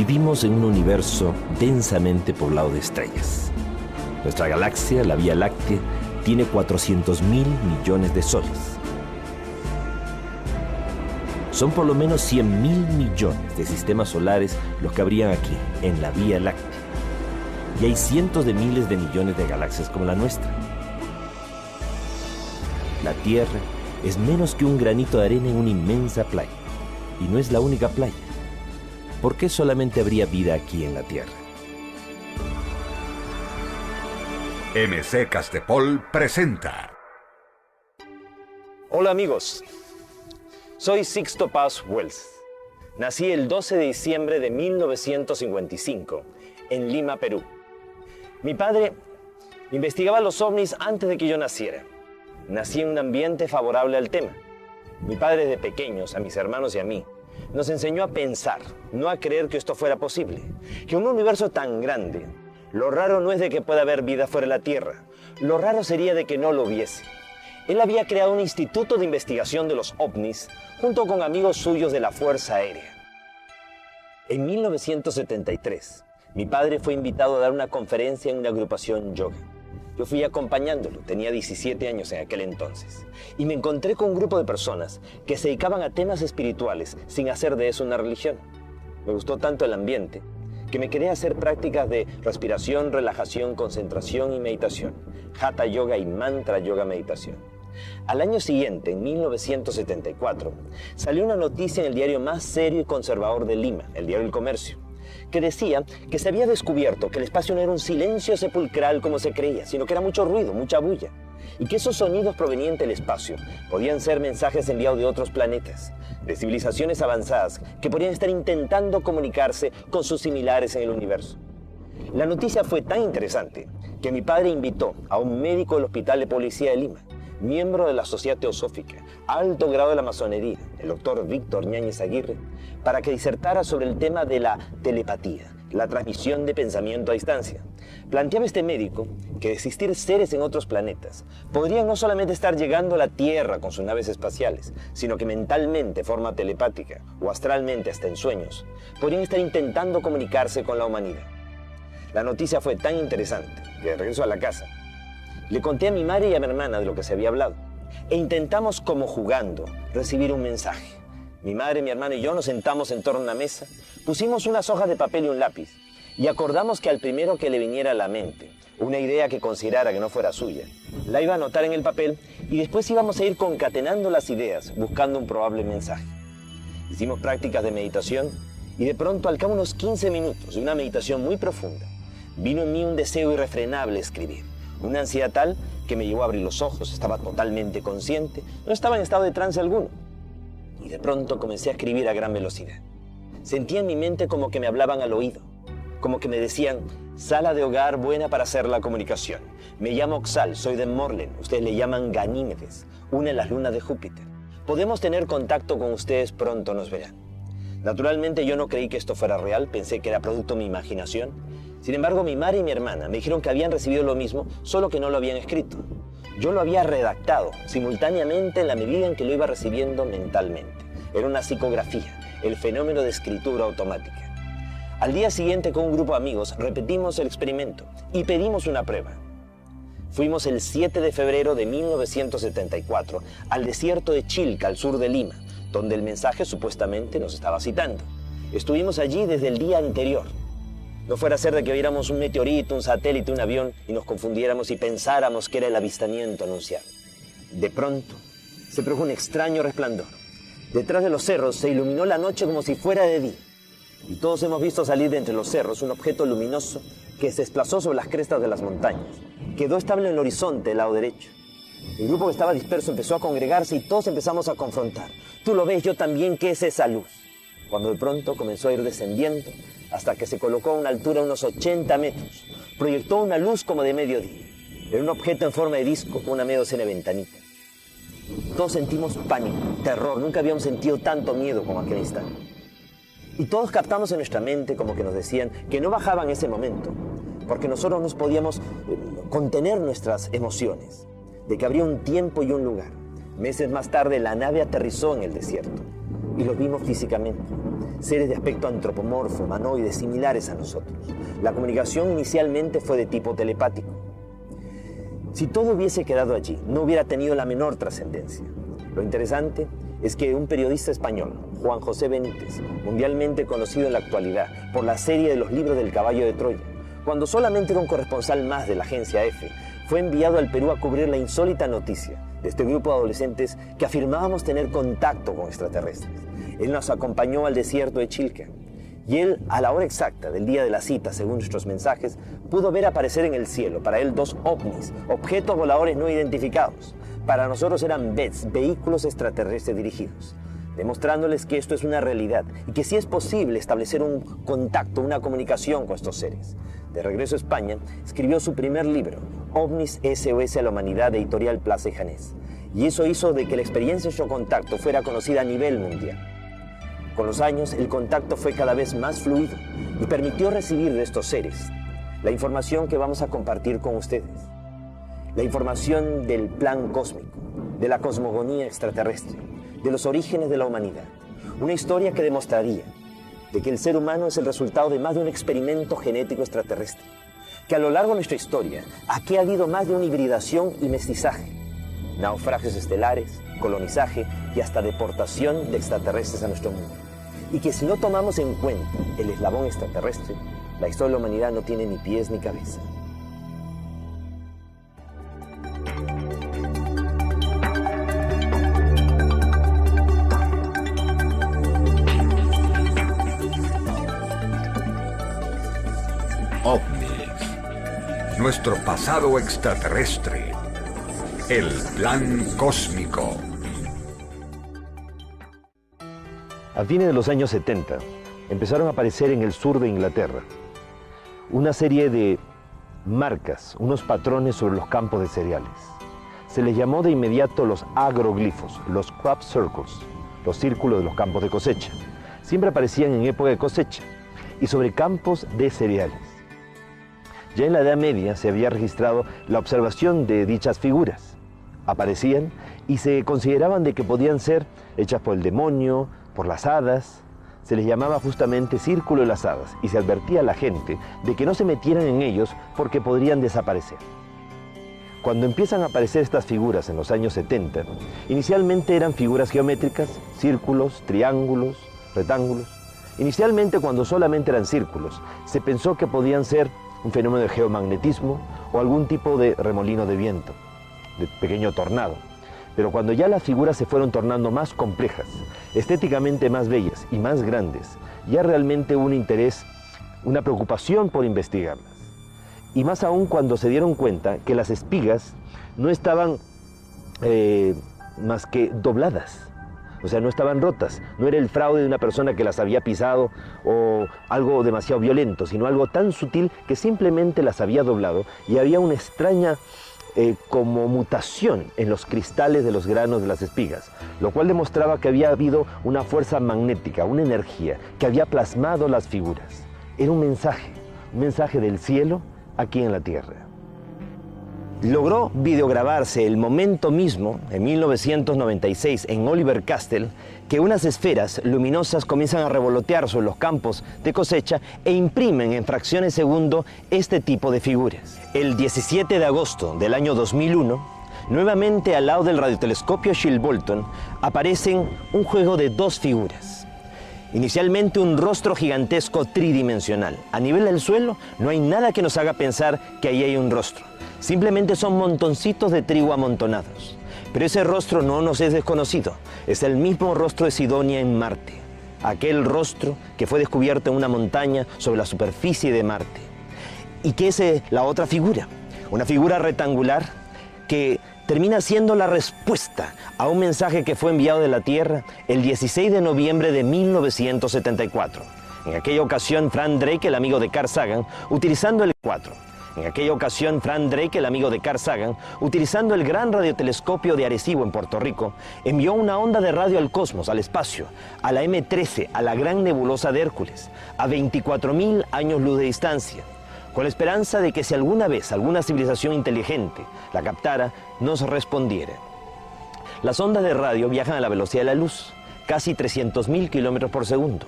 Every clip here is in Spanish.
Vivimos en un universo densamente poblado de estrellas. Nuestra galaxia, la Vía Láctea, tiene 400.000 millones de soles. Son por lo menos 100.000 millones de sistemas solares los que habrían aquí, en la Vía Láctea. Y hay cientos de miles de millones de galaxias como la nuestra. La Tierra es menos que un granito de arena en una inmensa playa. Y no es la única playa. ¿Por qué solamente habría vida aquí en la Tierra? MC Castepol presenta. Hola amigos, soy Sixto Paz Wells. Nací el 12 de diciembre de 1955 en Lima, Perú. Mi padre investigaba los ovnis antes de que yo naciera. Nací en un ambiente favorable al tema. Mi padre desde pequeños, a mis hermanos y a mí, nos enseñó a pensar, no a creer que esto fuera posible. Que en un universo tan grande, lo raro no es de que pueda haber vida fuera de la Tierra. Lo raro sería de que no lo hubiese. Él había creado un instituto de investigación de los ovnis junto con amigos suyos de la Fuerza Aérea. En 1973, mi padre fue invitado a dar una conferencia en una agrupación yoga. Yo fui acompañándolo, tenía 17 años en aquel entonces, y me encontré con un grupo de personas que se dedicaban a temas espirituales sin hacer de eso una religión. Me gustó tanto el ambiente que me quedé a hacer prácticas de respiración, relajación, concentración y meditación, Hatha Yoga y Mantra Yoga Meditación. Al año siguiente, en 1974, salió una noticia en el diario más serio y conservador de Lima, el Diario El Comercio, que decía que se había descubierto que el espacio no era un silencio sepulcral como se creía, sino que era mucho ruido, mucha bulla, y que esos sonidos provenientes del espacio podían ser mensajes enviados de otros planetas, de civilizaciones avanzadas que podrían estar intentando comunicarse con sus similares en el universo. La noticia fue tan interesante que mi padre invitó a un médico del Hospital de Policía de Lima, miembro de la Sociedad Teosófica, alto grado de la masonería, el doctor Víctor Ñáñez Aguirre, para que disertara sobre el tema de la telepatía, la transmisión de pensamiento a distancia. Planteaba este médico que de existir seres en otros planetas, podrían no solamente estar llegando a la Tierra con sus naves espaciales, sino que mentalmente, de forma telepática, o astralmente hasta en sueños, podrían estar intentando comunicarse con la humanidad. La noticia fue tan interesante que de regreso a la casa, le conté a mi madre y a mi hermana de lo que se había hablado e intentamos, como jugando, recibir un mensaje. Mi madre, mi hermano y yo nos sentamos en torno a una mesa, pusimos unas hojas de papel y un lápiz y acordamos que al primero que le viniera a la mente una idea que considerara que no fuera suya, la iba a anotar en el papel y después íbamos a ir concatenando las ideas buscando un probable mensaje. Hicimos prácticas de meditación y de pronto, al cabo de unos 15 minutos de una meditación muy profunda, vino en mí un deseo irrefrenable de escribir. Una ansiedad tal que me llevó a abrir los ojos, estaba totalmente consciente, no estaba en estado de trance alguno. Y de pronto comencé a escribir a gran velocidad. Sentía en mi mente como que me hablaban al oído, como que me decían, sala de hogar buena para hacer la comunicación. Me llamo Oxal, soy de Morlen, ustedes le llaman Ganímedes, una de las lunas de Júpiter. Podemos tener contacto con ustedes, pronto nos verán. Naturalmente yo no creí que esto fuera real, pensé que era producto de mi imaginación. Sin embargo, mi madre y mi hermana me dijeron que habían recibido lo mismo, solo que no lo habían escrito. Yo lo había redactado simultáneamente en la medida en que lo iba recibiendo mentalmente. Era una psicografía, el fenómeno de escritura automática. Al día siguiente, con un grupo de amigos, repetimos el experimento y pedimos una prueba. Fuimos el 7 de febrero de 1974 al desierto de Chilca, al sur de Lima, donde el mensaje supuestamente nos estaba citando. Estuvimos allí desde el día anterior. No fuera a ser de que viéramos un meteorito, un satélite, un avión y nos confundiéramos y pensáramos que era el avistamiento anunciado. De pronto, se produjo un extraño resplandor. Detrás de los cerros se iluminó la noche como si fuera de día. Y todos hemos visto salir de entre los cerros un objeto luminoso que se desplazó sobre las crestas de las montañas. Quedó estable en el horizonte del lado derecho. El grupo que estaba disperso empezó a congregarse y todos empezamos a confrontar. Tú lo ves, yo también, ¿qué es esa luz? Cuando de pronto comenzó a ir descendiendo hasta que se colocó a una altura de unos 80 metros. Proyectó una luz como de mediodía. Era un objeto en forma de disco con una media docena de ventanitas. Todos sentimos pánico, terror. Nunca habíamos sentido tanto miedo como aquel instante. Y todos captamos en nuestra mente como que nos decían que no bajaba en ese momento, porque nosotros no podíamos contener nuestras emociones, de que habría un tiempo y un lugar. Meses más tarde la nave aterrizó en el desierto y los vimos físicamente. seres de aspecto antropomorfo, humanoides, similares a nosotros. La comunicación inicialmente fue de tipo telepático. Si todo hubiese quedado allí, no hubiera tenido la menor trascendencia. Lo interesante es que un periodista español, Juan José Benítez, mundialmente conocido en la actualidad por la serie de los libros del caballo de Troya, cuando solamente era un corresponsal más de la agencia EFE, fue enviado al Perú a cubrir la insólita noticia de este grupo de adolescentes que afirmábamos tener contacto con extraterrestres. Él nos acompañó al desierto de Chilca y él, a la hora exacta del día de la cita, según nuestros mensajes, pudo ver aparecer en el cielo, para él, 2 ovnis, objetos voladores no identificados. Para nosotros eran BETs, vehículos extraterrestres dirigidos, demostrándoles que esto es una realidad y que sí es posible establecer un contacto, una comunicación con estos seres. De regreso a España, escribió su primer libro, OVNIs SOS a la Humanidad, de Editorial Plaza y Janés. Y eso hizo de que la experiencia de su contacto fuera conocida a nivel mundial. Con los años, el contacto fue cada vez más fluido y permitió recibir de estos seres la información que vamos a compartir con ustedes. La información del plan cósmico, de la cosmogonía extraterrestre, de los orígenes de la humanidad. Una historia que demostraría de que el ser humano es el resultado de más de un experimento genético extraterrestre. Que a lo largo de nuestra historia, aquí ha habido más de una hibridación y mestizaje. Naufragios estelares, colonizaje y hasta deportación de extraterrestres a nuestro mundo. Y que si no tomamos en cuenta el eslabón extraterrestre, la historia de la humanidad no tiene ni pies ni cabeza. OVNIs. Nuestro pasado extraterrestre. El plan cósmico. A fines de los años 70, empezaron a aparecer en el sur de Inglaterra una serie de marcas, unos patrones sobre los campos de cereales. Se les llamó de inmediato los agroglifos, los crop circles, los círculos de los campos de cosecha. Siempre aparecían en época de cosecha y sobre campos de cereales. Ya en la Edad Media se había registrado la observación de dichas figuras. Aparecían y se consideraban de que podían ser hechas por el demonio, por las hadas. Se les llamaba justamente Círculo de las Hadas y se advertía a la gente de que no se metieran en ellos porque podrían desaparecer. Cuando empiezan a aparecer estas figuras en los años 70, inicialmente eran figuras geométricas, círculos, triángulos, rectángulos. Inicialmente, cuando solamente eran círculos, se pensó que podían ser un fenómeno de geomagnetismo o algún tipo de remolino de viento, de pequeño tornado. Pero cuando ya las figuras se fueron tornando más complejas, estéticamente más bellas y más grandes, ya realmente hubo un interés, una preocupación por investigarlas. Y más aún cuando se dieron cuenta que las espigas no estaban más que dobladas. O sea, no estaban rotas, no era el fraude de una persona que las había pisado o algo demasiado violento, sino algo tan sutil que simplemente las había doblado y había una extraña como mutación en los cristales de los granos de las espigas, lo cual demostraba que había habido una fuerza magnética, una energía que había plasmado las figuras. Era un mensaje del cielo aquí en la tierra. Logró videograbarse el momento mismo, en 1996, en Oliver Castle, que unas esferas luminosas comienzan a revolotear sobre los campos de cosecha e imprimen en fracciones de segundo este tipo de figuras. El 17 de agosto del año 2001, nuevamente al lado del radiotelescopio Shilbolton, aparecen un juego de 2 figuras. Inicialmente un rostro gigantesco tridimensional. A nivel del suelo no hay nada que nos haga pensar que ahí hay un rostro. Simplemente son montoncitos de trigo amontonados. Pero ese rostro no nos es desconocido. Es el mismo rostro de Sidonia en Marte. Aquel rostro que fue descubierto en una montaña sobre la superficie de Marte. ¿Y qué es la otra figura? Una figura rectangular que termina siendo la respuesta a un mensaje que fue enviado de la Tierra el 16 de noviembre de 1974. En aquella ocasión, Frank Drake, el amigo de Carl Sagan, utilizando el 4. En aquella ocasión, Frank Drake, el amigo de Carl Sagan, utilizando el gran radiotelescopio de Arecibo en Puerto Rico, envió una onda de radio al cosmos, al espacio, a la M13, a la gran nebulosa de Hércules, a 24.000 años luz de distancia, con la esperanza de que si alguna vez alguna civilización inteligente la captara, nos respondiera. Las ondas de radio viajan a la velocidad de la luz, casi 300.000 kilómetros por segundo.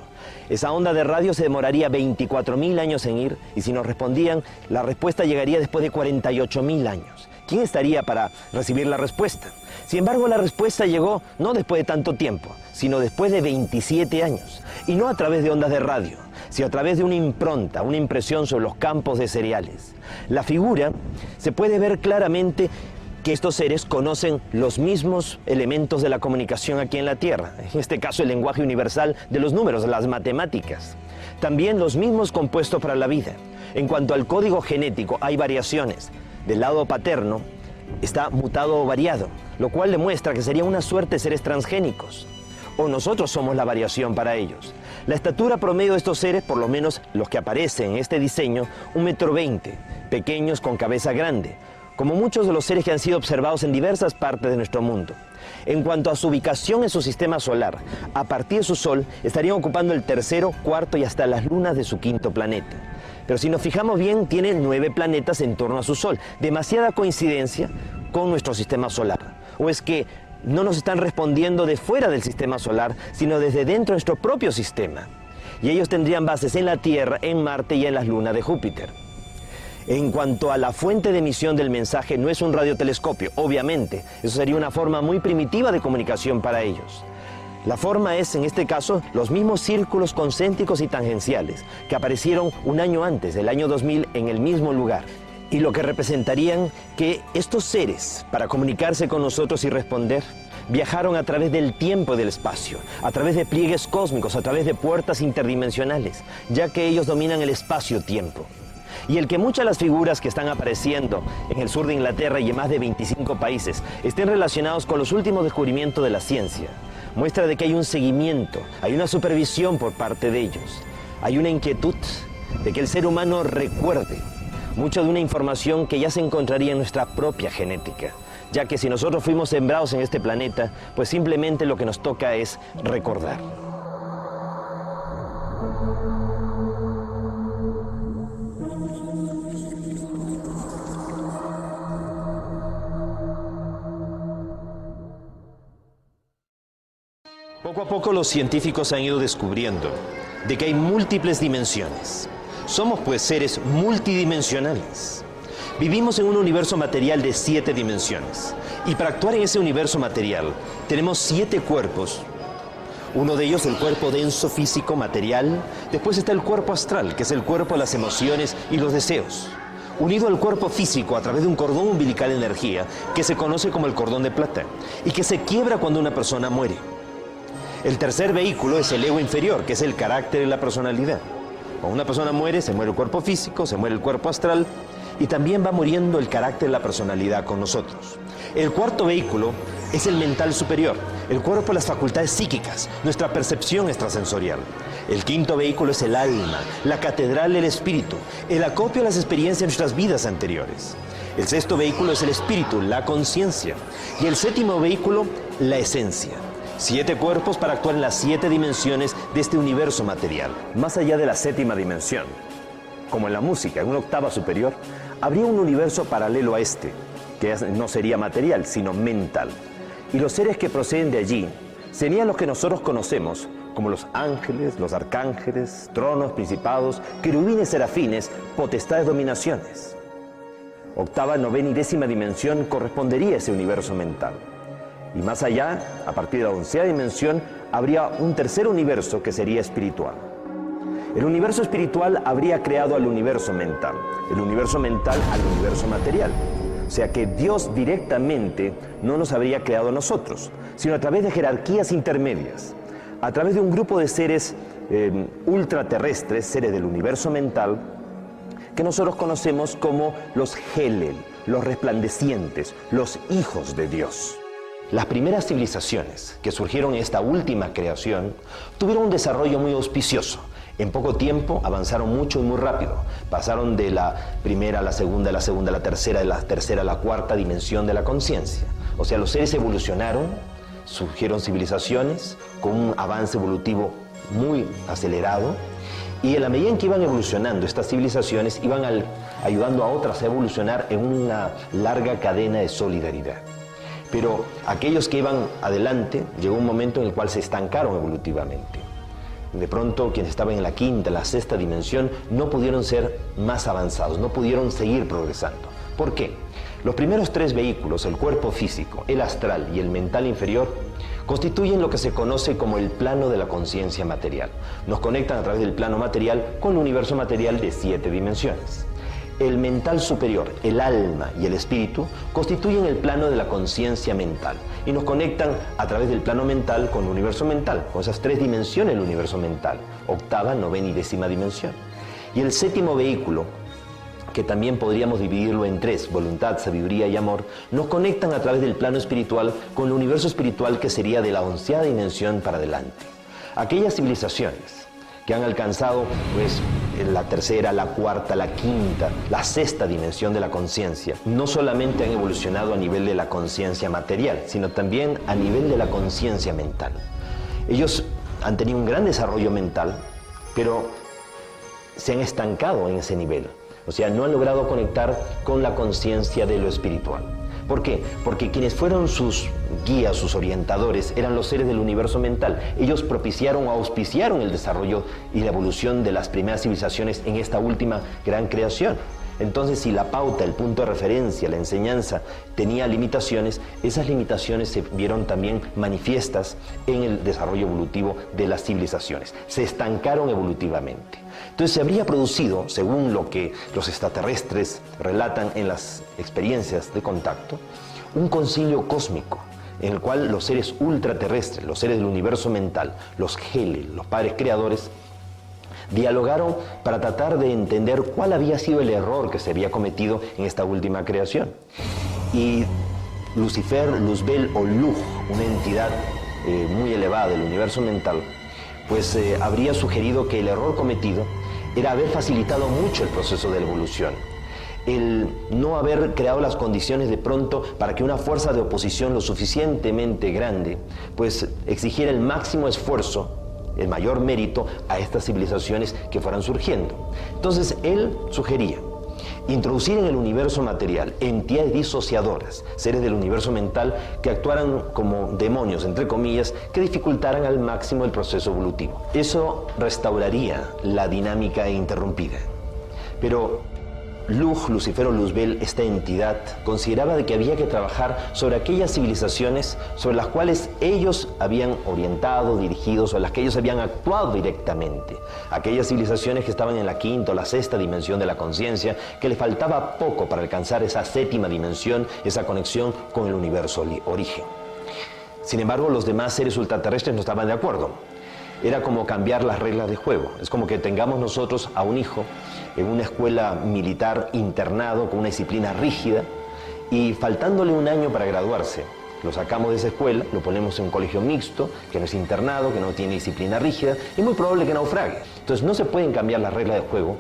Esa onda de radio se demoraría 24.000 años en ir, y si nos respondían, la respuesta llegaría después de 48.000 años. ¿Quién estaría para recibir la respuesta? Sin embargo, la respuesta llegó no después de tanto tiempo, sino después de 27 años. Y no a través de ondas de radio, sino a través de una impronta, una impresión sobre los campos de cereales. La figura se puede ver claramente que estos seres conocen los mismos elementos de la comunicación aquí en la Tierra. En este caso, el lenguaje universal de los números, las matemáticas. También los mismos compuestos para la vida. En cuanto al código genético, hay variaciones. Del lado paterno está mutado o variado, lo cual demuestra que sería una suerte de seres transgénicos. O nosotros somos la variación para ellos. La estatura promedio de estos seres, por lo menos los que aparecen en este diseño, 1,20 m, pequeños con cabeza grande, como muchos de los seres que han sido observados en diversas partes de nuestro mundo. En cuanto a su ubicación en su sistema solar, a partir de su Sol, estarían ocupando el tercero, cuarto y hasta las lunas de su quinto planeta. Pero si nos fijamos bien, tiene 9 planetas en torno a su Sol. Demasiada coincidencia con nuestro sistema solar. ¿O es que no nos están respondiendo de fuera del sistema solar, sino desde dentro de nuestro propio sistema? Y ellos tendrían bases en la Tierra, en Marte y en las lunas de Júpiter. En cuanto a la fuente de emisión del mensaje, no es un radiotelescopio, obviamente. Eso sería una forma muy primitiva de comunicación para ellos. La forma es, en este caso, los mismos círculos concéntricos y tangenciales que aparecieron un año antes, el año 2000, en el mismo lugar. Y lo que representarían que estos seres, para comunicarse con nosotros y responder, viajaron a través del tiempo y del espacio, a través de pliegues cósmicos, a través de puertas interdimensionales, ya que ellos dominan el espacio-tiempo. Y el que muchas de las figuras que están apareciendo en el sur de Inglaterra y en más de 25 países estén relacionados con los últimos descubrimientos de la ciencia, muestra de que hay un seguimiento, hay una supervisión por parte de ellos. Hay una inquietud de que el ser humano recuerde mucho de una información que ya se encontraría en nuestra propia genética, ya que si nosotros fuimos sembrados en este planeta, pues simplemente lo que nos toca es recordar. Poco a poco los científicos han ido descubriendo de que hay múltiples dimensiones. Somos pues seres multidimensionales. Vivimos en un universo material de 7 dimensiones. Y para actuar en ese universo material tenemos 7 cuerpos. Uno de ellos el cuerpo denso, físico, material. Después está el cuerpo astral, que es el cuerpo de las emociones y los deseos. Unido al cuerpo físico a través de un cordón umbilical de energía que se conoce como el cordón de plata y que se quiebra cuando una persona muere. El tercer vehículo es el ego inferior, que es el carácter y la personalidad. Cuando una persona muere, se muere el cuerpo físico, se muere el cuerpo astral y también va muriendo el carácter y la personalidad con nosotros. El cuarto vehículo es el mental superior, el cuerpo de las facultades psíquicas, nuestra percepción extrasensorial. El quinto vehículo es el alma, la catedral del espíritu, el acopio de las experiencias de nuestras vidas anteriores. El sexto vehículo es el espíritu, la conciencia. Y el séptimo vehículo, la esencia. 7 cuerpos para actuar en las 7 dimensiones de este universo material. Más allá de la 7ª dimensión, como en la música, en una octava superior, habría un universo paralelo a este, que no sería material, sino mental. Y los seres que proceden de allí serían los que nosotros conocemos como los ángeles, los arcángeles, tronos, principados, querubines, serafines, potestades, dominaciones. Octava, novena y 10ª dimensión correspondería a ese universo mental. Y más allá, a partir de la 11ª dimensión, habría un tercer universo que sería espiritual. El universo espiritual habría creado al universo mental, el universo mental al universo material. O sea que Dios directamente no nos habría creado a nosotros, sino a través de jerarquías intermedias, a través de un grupo de seres ultraterrestres, seres del universo mental, que nosotros conocemos como los Helel, los resplandecientes, los hijos de Dios. Las primeras civilizaciones que surgieron en esta última creación tuvieron un desarrollo muy auspicioso. En poco tiempo avanzaron mucho y muy rápido. Pasaron de la primera a la segunda, a la tercera, de la tercera a la cuarta dimensión de la conciencia. O sea, los seres evolucionaron, surgieron civilizaciones con un avance evolutivo muy acelerado y en la medida en que iban evolucionando estas civilizaciones iban ayudando a otras a evolucionar en una larga cadena de solidaridad. Pero aquellos que iban adelante, llegó un momento en el cual se estancaron evolutivamente. De pronto, quienes estaban en la quinta, la sexta dimensión, no pudieron ser más avanzados, no pudieron seguir progresando. ¿Por qué? Los primeros tres vehículos, el cuerpo físico, el astral y el mental inferior, constituyen lo que se conoce como el plano de la conciencia material. Nos conectan a través del plano material con el universo material de 7 dimensiones. El mental superior, el alma y el espíritu constituyen el plano de la conciencia mental y nos conectan a través del plano mental con el universo mental, con esas 3 dimensiones del universo mental, octava, novena y décima dimensión. Y el séptimo vehículo, que también podríamos dividirlo en 3, voluntad, sabiduría y amor, nos conectan a través del plano espiritual con el universo espiritual que sería de la 11ª dimensión para adelante. Aquellas civilizaciones que han alcanzado pues la tercera, la cuarta, la quinta, la sexta dimensión de la conciencia, no solamente han evolucionado a nivel de la conciencia material, sino también a nivel de la conciencia mental. Ellos han tenido un gran desarrollo mental, pero se han estancado en ese nivel. O sea, no han logrado conectar con la conciencia de lo espiritual. ¿Por qué? Porque quienes fueron sus guías, sus orientadores, eran los seres del universo mental. Ellos propiciaron o auspiciaron el desarrollo y la evolución de las primeras civilizaciones en esta última gran creación. Entonces, si la pauta, el punto de referencia, la enseñanza tenía limitaciones, esas limitaciones se vieron también manifiestas en el desarrollo evolutivo de las civilizaciones. Se estancaron evolutivamente. Entonces se habría producido, según lo que los extraterrestres relatan en las experiencias de contacto, un concilio cósmico en el cual los seres ultraterrestres, los seres del universo mental, los Hele, los padres creadores, dialogaron para tratar de entender cuál había sido el error que se había cometido en esta última creación. Y Lucifer, Luzbel o Lugh, una entidad muy elevada del universo mental, pues habría sugerido que el error cometido era haber facilitado mucho el proceso de la evolución. El no haber creado las condiciones de pronto para que una fuerza de oposición lo suficientemente grande, pues exigiera el máximo esfuerzo, el mayor mérito a estas civilizaciones que fueran surgiendo. Entonces él sugería introducir en el universo material entidades disociadoras, seres del universo mental que actuaran como demonios, entre comillas, que dificultaran al máximo el proceso evolutivo. Eso restauraría la dinámica interrumpida. Pero Lugh, Lucifer o Luzbel, esta entidad, consideraba de que había que trabajar sobre aquellas civilizaciones sobre las cuales ellos habían orientado, dirigido, sobre las que ellos habían actuado directamente. Aquellas civilizaciones que estaban en la quinta o la sexta dimensión de la conciencia, que les faltaba poco para alcanzar esa séptima dimensión, esa conexión con el universo origen. Sin embargo, los demás seres ultraterrestres no estaban de acuerdo. Era como cambiar las reglas de juego. Es como que tengamos nosotros a un hijo en una escuela militar internado con una disciplina rígida y faltándole un año para graduarse, lo sacamos de esa escuela, lo ponemos en un colegio mixto, que no es internado, que no tiene disciplina rígida, y es muy probable que naufrague. Entonces no se pueden cambiar las reglas de juego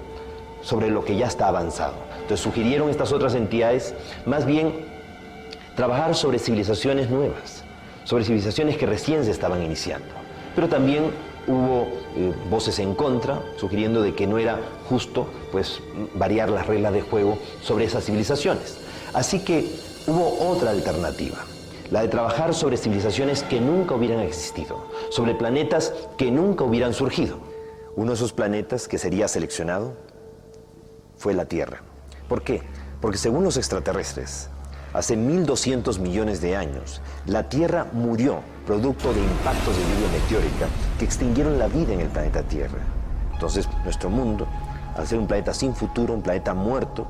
sobre lo que ya está avanzado. Entonces sugirieron estas otras entidades más bien trabajar sobre civilizaciones nuevas, sobre civilizaciones que recién se estaban iniciando. Pero también hubo voces en contra, sugiriendo de que no era justo pues, variar las reglas de juego sobre esas civilizaciones. Así que hubo otra alternativa, la de trabajar sobre civilizaciones que nunca hubieran existido, sobre planetas que nunca hubieran surgido. Uno de esos planetas que sería seleccionado fue la Tierra. ¿Por qué? Porque según los extraterrestres, hace 1200 millones de años, la Tierra murió producto de impactos de lluvia meteórica que extinguieron la vida en el planeta Tierra. Entonces, nuestro mundo, al ser un planeta sin futuro, un planeta muerto,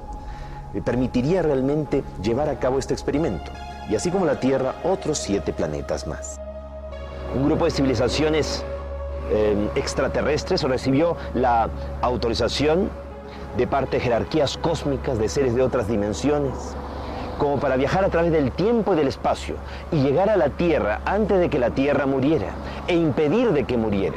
permitiría realmente llevar a cabo este experimento. Y así como la Tierra, otros 7 planetas más. Un grupo de civilizaciones extraterrestres recibió la autorización de parte de jerarquías cósmicas de seres de otras dimensiones, como para viajar a través del tiempo y del espacio y llegar a la Tierra antes de que la Tierra muriera e impedir de que muriera,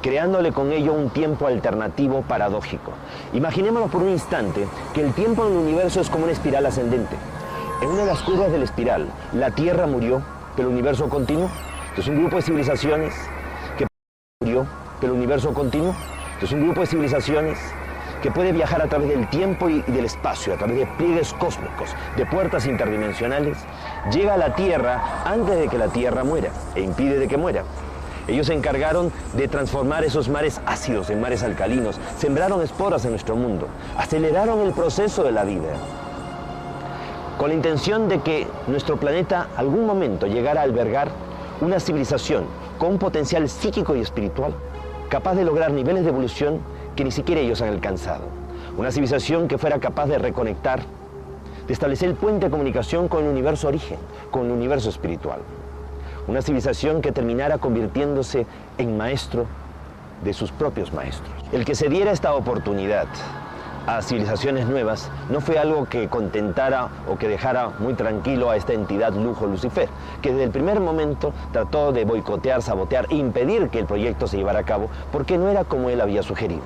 creándole con ello un tiempo alternativo paradójico. Imaginémonos por un instante que el tiempo en el universo es como una espiral ascendente. En una de las curvas de la espiral, la Tierra murió, pero el universo continuó. Entonces un grupo de civilizaciones que murió, pero el universo continuó. Entonces un grupo de civilizaciones que puede viajar a través del tiempo y del espacio, a través de pliegues cósmicos, de puertas interdimensionales, llega a la Tierra antes de que la Tierra muera e impide de que muera. Ellos se encargaron de transformar esos mares ácidos en mares alcalinos, sembraron esporas en nuestro mundo, aceleraron el proceso de la vida, con la intención de que nuestro planeta algún momento llegara a albergar una civilización con un potencial psíquico y espiritual capaz de lograr niveles de evolución que ni siquiera ellos han alcanzado. Una civilización que fuera capaz de reconectar, de establecer el puente de comunicación con el universo origen, con el universo espiritual. Una civilización que terminara convirtiéndose en maestro de sus propios maestros. El que se diera esta oportunidad a civilizaciones nuevas no fue algo que contentara o que dejara muy tranquilo a esta entidad lujo Lucifer, que desde el primer momento trató de boicotear, sabotear e impedir que el proyecto se llevara a cabo porque no era como él había sugerido.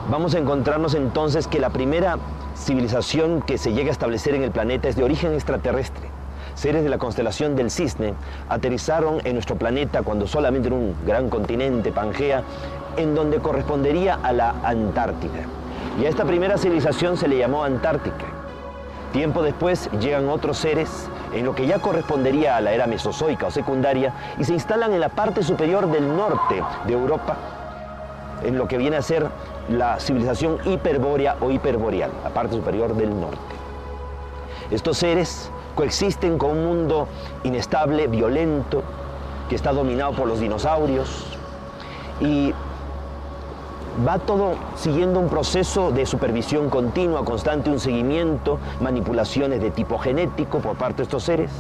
Vamos a encontrarnos entonces que la primera civilización que se llega a establecer en el planeta es de origen extraterrestre. Seres de la constelación del Cisne aterrizaron en nuestro planeta cuando solamente era un gran continente, Pangea, en donde correspondería a la Antártida. Y a esta primera civilización se le llamó Antártica. Tiempo después llegan otros seres en lo que ya correspondería a la era mesozoica o secundaria y se instalan en la parte superior del norte de Europa, en lo que viene a ser la civilización hiperbórea o hiperboreal, la parte superior del norte. Estos seres coexisten con un mundo inestable, violento, que está dominado por los dinosaurios y va todo siguiendo un proceso de supervisión continua, constante, un seguimiento, manipulaciones de tipo genético por parte de estos seres.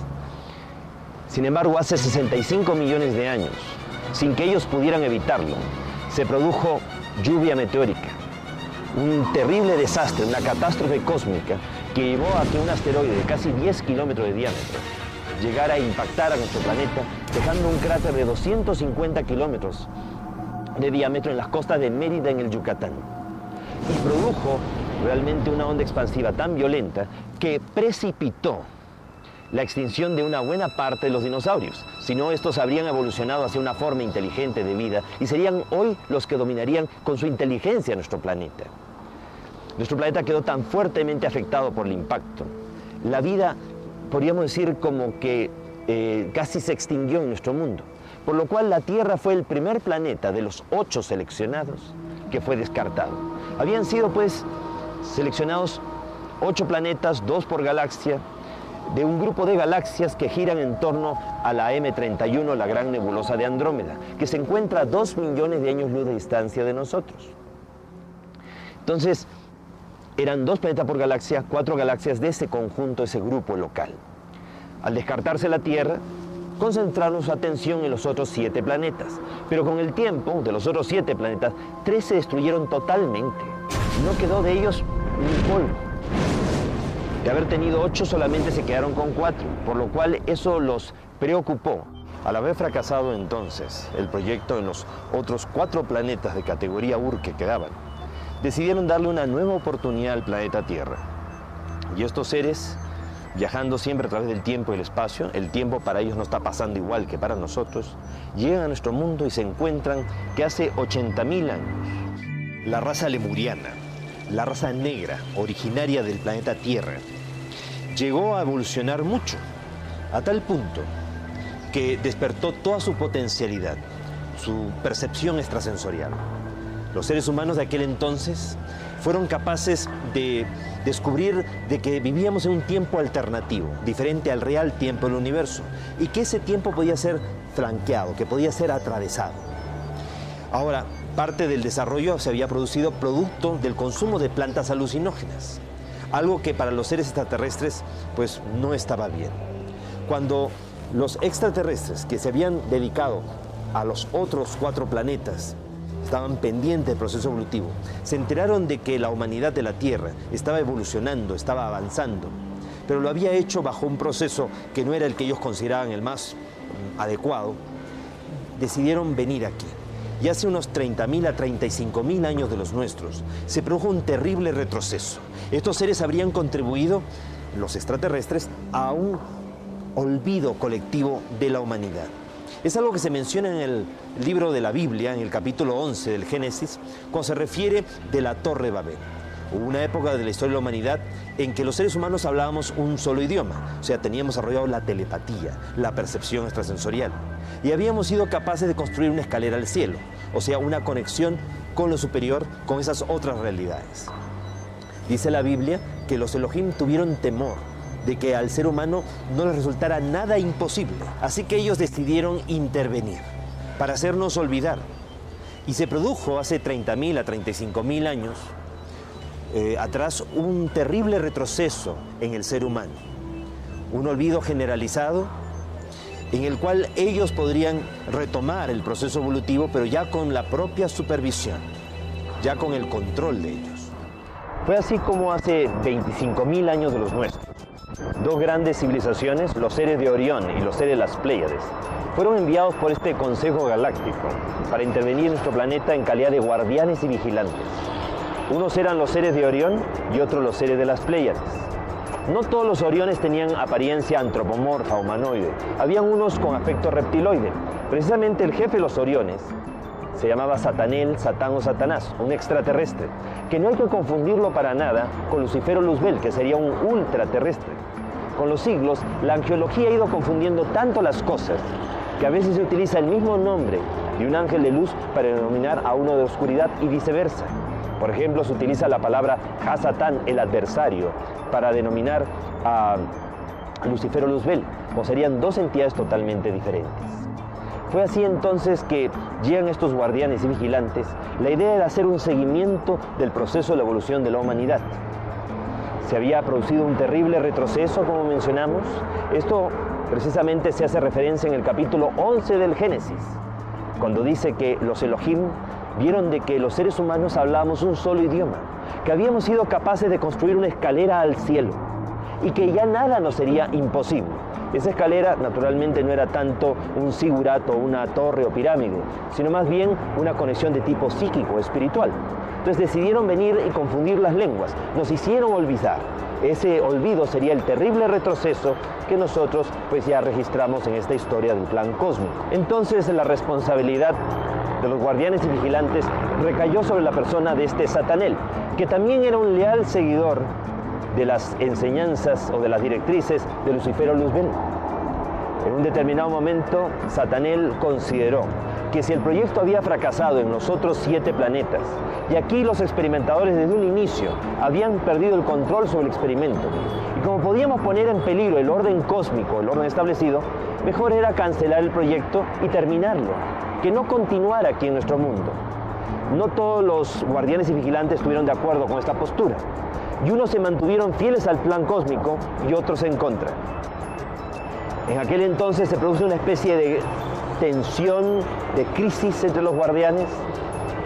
Sin embargo, hace 65 millones de años, sin que ellos pudieran evitarlo, se produjo lluvia meteórica, un terrible desastre, una catástrofe cósmica que llevó a que un asteroide de casi 10 kilómetros de diámetro llegara a impactar a nuestro planeta, dejando un cráter de 250 kilómetros de diámetro en las costas de Mérida, en el Yucatán. Y produjo realmente una onda expansiva tan violenta que precipitó la extinción de una buena parte de los dinosaurios. Si no, estos habrían evolucionado hacia una forma inteligente de vida y serían hoy los que dominarían con su inteligencia nuestro planeta. Nuestro planeta quedó tan fuertemente afectado por el impacto. La vida, podríamos decir, como que casi se extinguió en nuestro mundo. Por lo cual la Tierra fue el primer planeta de los 8 seleccionados que fue descartado. Habían sido pues seleccionados 8 planetas, 2 por galaxia, de un grupo de galaxias que giran en torno a la M31, la gran nebulosa de Andrómeda, que se encuentra a 2 millones de años luz de distancia de nosotros. Entonces, eran 2 planetas por galaxia, 4 galaxias de ese conjunto, ese grupo local. Al descartarse la Tierra, concentraron su atención en los otros 7 planetas. Pero con el tiempo, de los otros 7 planetas, 3 se destruyeron totalmente. No quedó de ellos ni polvo. De haber tenido 8, solamente se quedaron con 4, por lo cual eso los preocupó. Al haber fracasado entonces el proyecto en los otros 4 planetas de categoría Ur que quedaban, decidieron darle una nueva oportunidad al planeta Tierra. Y estos seres, viajando siempre a través del tiempo y el espacio, el tiempo para ellos no está pasando igual que para nosotros, llegan a nuestro mundo y se encuentran que hace 80.000 años, la raza lemuriana, la raza negra, originaria del planeta Tierra, llegó a evolucionar mucho, a tal punto que despertó toda su potencialidad, su percepción extrasensorial. Los seres humanos de aquel entonces fueron capaces de descubrir de que vivíamos en un tiempo alternativo, diferente al real tiempo del universo, y que ese tiempo podía ser flanqueado, que podía ser atravesado. Ahora, parte del desarrollo se había producido producto del consumo de plantas alucinógenas, algo que para los seres extraterrestres pues no estaba bien. Cuando los extraterrestres que se habían dedicado a los otros 4 planetas estaban pendientes del proceso evolutivo, se enteraron de que la humanidad de la Tierra estaba evolucionando, estaba avanzando, pero lo había hecho bajo un proceso que no era el que ellos consideraban el más adecuado, decidieron venir aquí. Y hace unos 30.000 a 35.000 años de los nuestros, se produjo un terrible retroceso. Estos seres habrían contribuido, los extraterrestres, a un olvido colectivo de la humanidad. Es algo que se menciona en el libro de la Biblia, en el capítulo 11 del Génesis, cuando se refiere de la Torre de Babel. Hubo una época de la historia de la humanidad en que los seres humanos hablábamos un solo idioma, o sea, teníamos desarrollado la telepatía, la percepción extrasensorial, y habíamos sido capaces de construir una escalera al cielo, o sea, una conexión con lo superior, con esas otras realidades. Dice la Biblia que los Elohim tuvieron temor de que al ser humano no les resultara nada imposible, así que ellos decidieron intervenir para hacernos olvidar. Y se produjo hace 30.000 a 35.000 años atrás un terrible retroceso en el ser humano, un olvido generalizado en el cual ellos podrían retomar el proceso evolutivo, pero ya con la propia supervisión, ya con el control de ellos. Fue así como hace 25.000 años de los nuestros, dos grandes civilizaciones, los seres de Orión y los seres de las Pléyades, fueron enviados por este Consejo Galáctico para intervenir en nuestro planeta en calidad de guardianes y vigilantes. Unos eran los seres de Orión y otros los seres de las Pléyades. No todos los Oriones tenían apariencia antropomorfa, humanoide. Habían unos con aspecto reptiloide. Precisamente el jefe de los Oriones se llamaba Satanel, Satán o Satanás, un extraterrestre, que no hay que confundirlo para nada con Lucifer o Luzbel, que sería un ultraterrestre. Con los siglos, la angeología ha ido confundiendo tanto las cosas que a veces se utiliza el mismo nombre de un ángel de luz para denominar a uno de oscuridad y viceversa. Por ejemplo, se utiliza la palabra Ha-Satán, el adversario, para denominar a Lucifer o Luzbel, o serían dos entidades totalmente diferentes. Fue así entonces que llegan estos guardianes y vigilantes. La idea era hacer un seguimiento del proceso de la evolución de la humanidad. Se había producido un terrible retroceso, como mencionamos. Esto precisamente se hace referencia en el capítulo 11 del Génesis, cuando dice que los Elohim vieron de que los seres humanos hablábamos un solo idioma, que habíamos sido capaces de construir una escalera al cielo y que ya nada nos sería imposible. Esa escalera naturalmente no era tanto un zigurato, una torre o pirámide, sino más bien una conexión de tipo psíquico, espiritual. Entonces decidieron venir y confundir las lenguas, nos hicieron olvidar. Ese olvido sería el terrible retroceso que nosotros pues ya registramos en esta historia del plan cósmico. Entonces la responsabilidad de los guardianes y vigilantes recayó sobre la persona de este Satanel, que también era un leal seguidor de las enseñanzas o de las directrices de Lucifer o Luzbel. En un determinado momento, Satanel consideró que si el proyecto había fracasado en los otros 7 planetas, y aquí los experimentadores desde un inicio habían perdido el control sobre el experimento, y como podíamos poner en peligro el orden cósmico, el orden establecido, mejor era cancelar el proyecto y terminarlo, que no continuara aquí en nuestro mundo. No todos los guardianes y vigilantes estuvieron de acuerdo con esta postura, y unos se mantuvieron fieles al plan cósmico y otros en contra. En aquel entonces se produce una especie de tensión, de crisis entre los guardianes.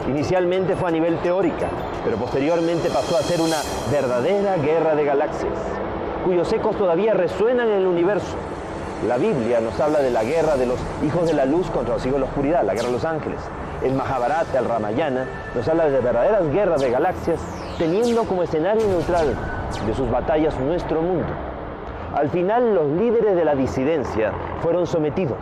Inicialmente fue a nivel teórica, pero posteriormente pasó a ser una verdadera guerra de galaxias, cuyos ecos todavía resuenan en el universo. La Biblia nos habla de la guerra de los hijos de la luz contra los hijos de la oscuridad, la guerra de los ángeles. El Mahabharata, el Ramayana, nos habla de verdaderas guerras de galaxias, teniendo como escenario neutral de sus batallas nuestro mundo. Al final, los líderes de la disidencia fueron sometidos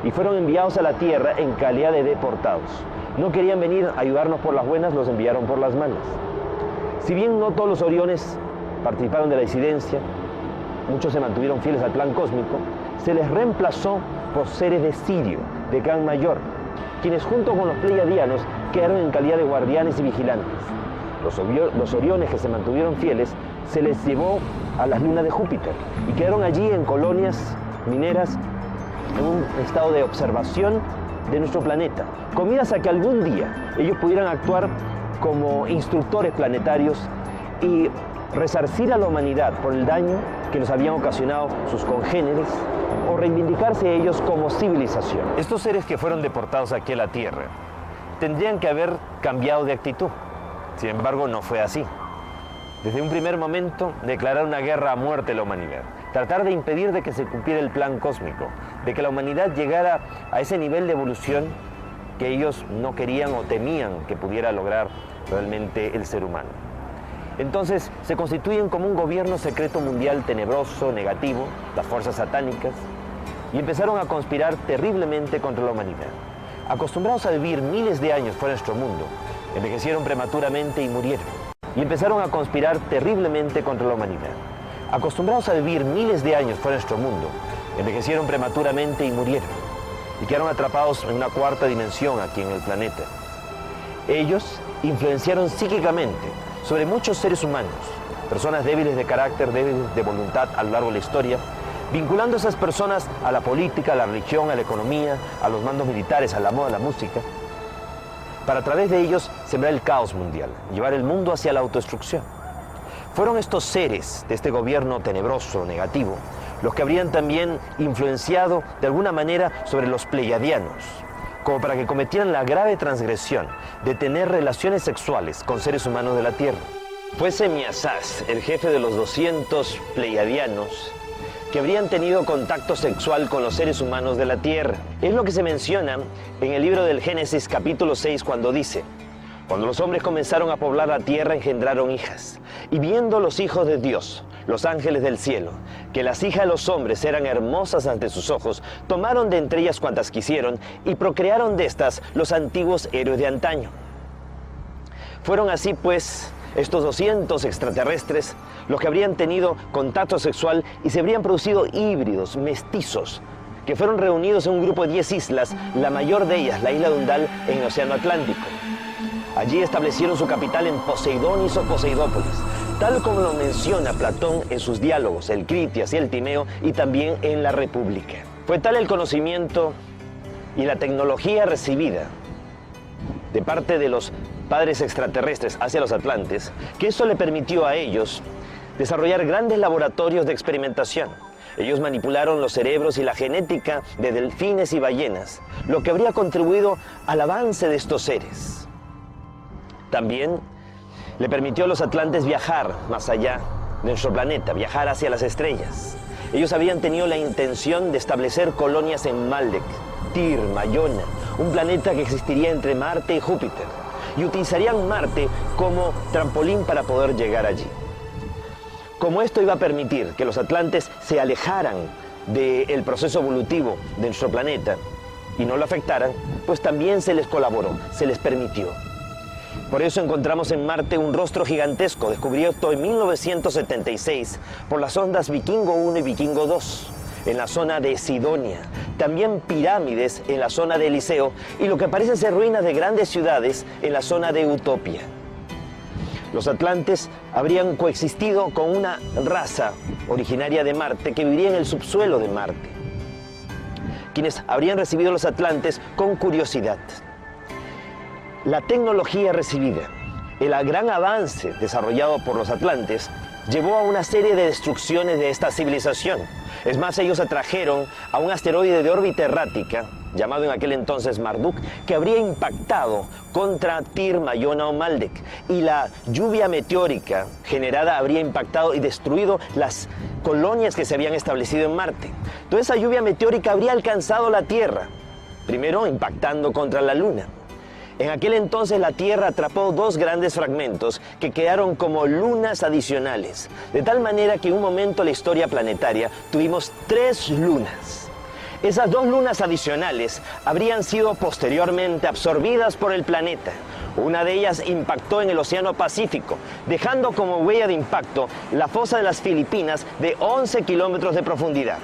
y fueron enviados a la Tierra en calidad de deportados. No querían venir a ayudarnos por las buenas, los enviaron por las malas. Si bien no todos los Oriones participaron de la disidencia, muchos se mantuvieron fieles al plan cósmico, se les reemplazó por seres de Sirio, de Can Mayor, quienes junto con los pleiadianos quedaron en calidad de guardianes y vigilantes. Los Oriones que se mantuvieron fieles se les llevó a las lunas de Júpiter y quedaron allí en colonias mineras en un estado de observación de nuestro planeta, con miras a que algún día ellos pudieran actuar como instructores planetarios y resarcir a la humanidad por el daño que nos habían ocasionado sus congéneres o reivindicarse ellos como civilización. Estos seres que fueron deportados aquí a la Tierra tendrían que haber cambiado de actitud. Sin embargo, no fue así. Desde un primer momento, declarar una guerra a muerte a la humanidad, tratar de impedir de que se cumpliera el plan cósmico, de que la humanidad llegara a ese nivel de evolución que ellos no querían o temían que pudiera lograr realmente el ser humano. Entonces, se constituyen como un gobierno secreto mundial tenebroso, negativo, las fuerzas satánicas, y empezaron a conspirar terriblemente contra la humanidad. Acostumbrados a vivir miles de años fuera de nuestro mundo, envejecieron prematuramente y murieron. Y empezaron a conspirar terriblemente contra la humanidad. Acostumbrados a vivir miles de años fuera de nuestro mundo, envejecieron prematuramente y murieron. Y quedaron atrapados en una cuarta dimensión aquí en el planeta. Ellos influenciaron psíquicamente sobre muchos seres humanos, personas débiles de carácter, débiles de voluntad a lo largo de la historia, vinculando a esas personas a la política, a la religión, a la economía, a los mandos militares, a la moda, a la música, para a través de ellos sembrar el caos mundial, llevar el mundo hacia la autodestrucción. Fueron estos seres de este gobierno tenebroso, negativo, los que habrían también influenciado de alguna manera sobre los pleiadianos, como para que cometieran la grave transgresión de tener relaciones sexuales con seres humanos de la Tierra. Fue Semiasaz, el jefe de los 200 pleiadianos, que habrían tenido contacto sexual con los seres humanos de la Tierra. Es lo que se menciona en el libro del Génesis capítulo 6 cuando dice: cuando los hombres comenzaron a poblar la tierra engendraron hijas, y viendo los hijos de Dios, los ángeles del cielo, que las hijas de los hombres eran hermosas ante sus ojos, tomaron de entre ellas cuantas quisieron y procrearon de estas los antiguos héroes de antaño. Fueron así pues estos 200 extraterrestres los que habrían tenido contacto sexual y se habrían producido híbridos, mestizos, que fueron reunidos en un grupo de 10 islas, la mayor de ellas, la isla de Undal, en el Océano Atlántico. Allí establecieron su capital en Poseidonis o Poseidópolis, tal como lo menciona Platón en sus diálogos, el Critias y el Timeo, y también en la República. Fue tal el conocimiento y la tecnología recibida de parte de los padres extraterrestres hacia los atlantes, que eso le permitió a ellos desarrollar grandes laboratorios de experimentación. Ellos manipularon los cerebros y la genética de delfines y ballenas, lo que habría contribuido al avance de estos seres. También le permitió a los atlantes viajar más allá de nuestro planeta, viajar hacia las estrellas. Ellos habían tenido la intención de establecer colonias en Maldek, Tyr, Mayona, un planeta que existiría entre Marte y Júpiter, y utilizarían Marte como trampolín para poder llegar allí. Como esto iba a permitir que los atlantes se alejaran del proceso evolutivo de nuestro planeta y no lo afectaran, pues también se les colaboró, se les permitió. Por eso encontramos en Marte un rostro gigantesco descubierto en 1976 por las sondas Vikingo 1 y Vikingo 2 en la zona de Sidonia, también pirámides en la zona de Eliseo y lo que parecen ser ruinas de grandes ciudades en la zona de Utopia. Los atlantes habrían coexistido con una raza originaria de Marte que viviría en el subsuelo de Marte, quienes habrían recibido a los atlantes con curiosidad. La tecnología recibida, el gran avance desarrollado por los atlantes, llevó a una serie de destrucciones de esta civilización. Es más, ellos atrajeron a un asteroide de órbita errática, llamado en aquel entonces Marduk, que habría impactado contra Tyr, Mayona o Maldek, y la lluvia meteórica generada habría impactado y destruido las colonias que se habían establecido en Marte. Toda esa lluvia meteórica habría alcanzado la Tierra, primero impactando contra la Luna. En aquel entonces la Tierra atrapó dos grandes fragmentos que quedaron como lunas adicionales, de tal manera que en un momento en la historia planetaria tuvimos 3 lunas. Esas 2 lunas adicionales habrían sido posteriormente absorbidas por el planeta. Una de ellas impactó en el Océano Pacífico, dejando como huella de impacto la fosa de las Filipinas de 11 kilómetros de profundidad.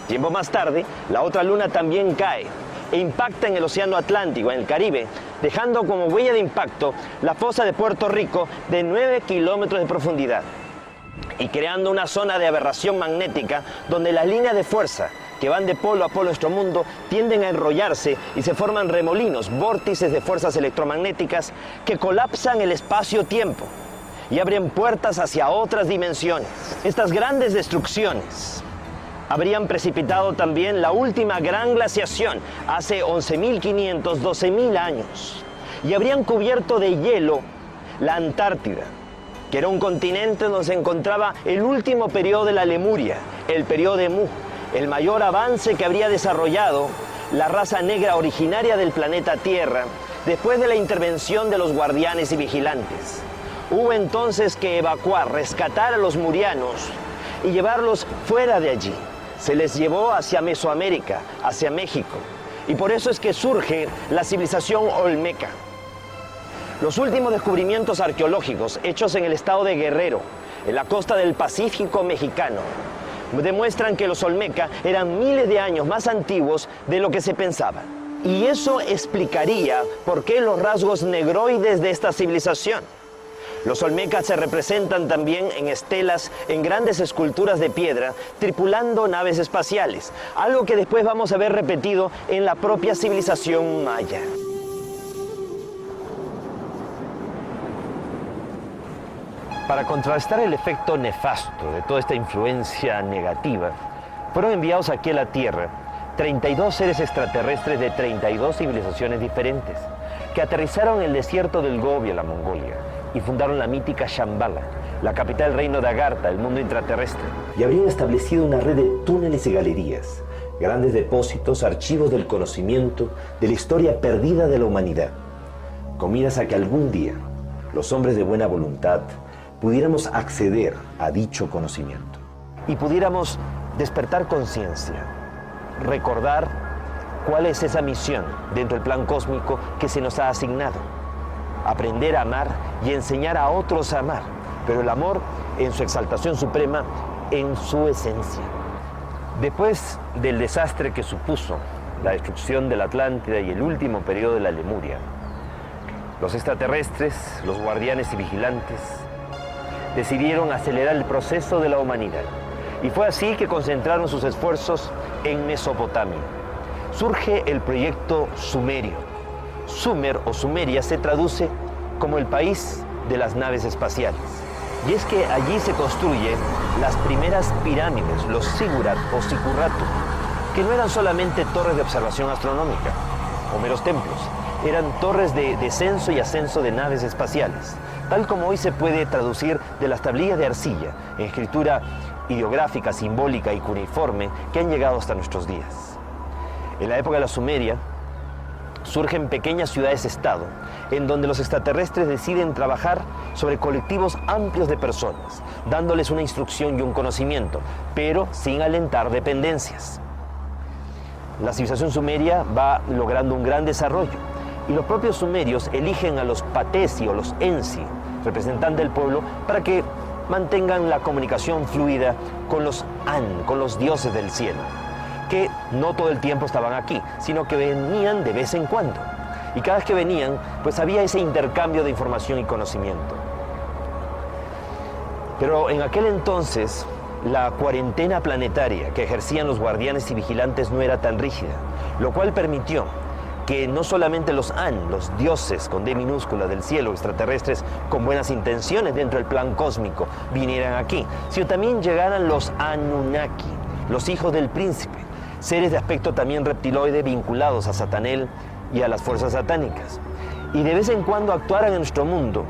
Tiempo más tarde, la otra luna también cae e impacta en el Océano Atlántico, en el Caribe, dejando como huella de impacto la fosa de Puerto Rico de 9 kilómetros de profundidad y creando una zona de aberración magnética donde las líneas de fuerza que van de polo a polo en nuestro mundo tienden a enrollarse y se forman remolinos, vórtices de fuerzas electromagnéticas que colapsan el espacio-tiempo y abren puertas hacia otras dimensiones. Estas grandes destrucciones habrían precipitado también la última gran glaciación hace 11.500, 12.000 años y habrían cubierto de hielo la Antártida, que era un continente donde se encontraba el último periodo de la Lemuria, el periodo de Mu, el mayor avance que habría desarrollado la raza negra originaria del planeta Tierra después de la intervención de los guardianes y vigilantes. Hubo entonces que evacuar, rescatar a los murianos y llevarlos fuera de allí, se les llevó hacia Mesoamérica, hacia México. Y por eso es que surge la civilización olmeca. Los últimos descubrimientos arqueológicos hechos en el estado de Guerrero, en la costa del Pacífico mexicano, demuestran que los olmeca eran miles de años más antiguos de lo que se pensaba. Y eso explicaría por qué los rasgos negroides de esta civilización. Los olmecas se representan también en estelas, en grandes esculturas de piedra, tripulando naves espaciales, algo que después vamos a ver repetido en la propia civilización maya. Para contrastar el efecto nefasto de toda esta influencia negativa, fueron enviados aquí a la Tierra 32 seres extraterrestres de 32 civilizaciones diferentes, que aterrizaron en el desierto del Gobi, en la Mongolia, y fundaron la mítica Shambhala, la capital del reino de Agartha, el mundo intraterrestre. Y habrían establecido una red de túneles y galerías, grandes depósitos, archivos del conocimiento, de la historia perdida de la humanidad, con miras a que algún día los hombres de buena voluntad pudiéramos acceder a dicho conocimiento y pudiéramos despertar conciencia, recordar cuál es esa misión dentro del plan cósmico que se nos ha asignado: aprender a amar y enseñar a otros a amar, pero el amor en su exaltación suprema, en su esencia. Después del desastre que supuso la destrucción de la Atlántida y el último periodo de la Lemuria, los extraterrestres, los guardianes y vigilantes, decidieron acelerar el proceso de la humanidad. Y fue así que concentraron sus esfuerzos en Mesopotamia. Surge el proyecto Sumerio. Sumer o Sumeria se traduce como el país de las naves espaciales. Y es que allí se construyen las primeras pirámides, los zigurat o sicurrato, que no eran solamente torres de observación astronómica o meros templos, eran torres de descenso y ascenso de naves espaciales, tal como hoy se puede traducir de las tablillas de arcilla en escritura ideográfica, simbólica y cuneiforme que han llegado hasta nuestros días. En la época de la Sumeria surgen pequeñas ciudades-estado en donde los extraterrestres deciden trabajar sobre colectivos amplios de personas, dándoles una instrucción y un conocimiento, pero sin alentar dependencias. La civilización sumeria va logrando un gran desarrollo y los propios sumerios eligen a los patesi o los ensi, representantes del pueblo, para que mantengan la comunicación fluida con los An, con los dioses del cielo, que no todo el tiempo estaban aquí, sino que venían de vez en cuando. Y cada vez que venían, pues había ese intercambio de información y conocimiento. Pero en aquel entonces, la cuarentena planetaria que ejercían los guardianes y vigilantes no era tan rígida, lo cual permitió que no solamente los An, los dioses con D minúscula del cielo, extraterrestres con buenas intenciones dentro del plan cósmico, vinieran aquí, sino también llegaran los Anunnaki, los hijos del príncipe, seres de aspecto también reptiloide vinculados a Satanel y a las fuerzas satánicas. Y de vez en cuando actuaran en nuestro mundo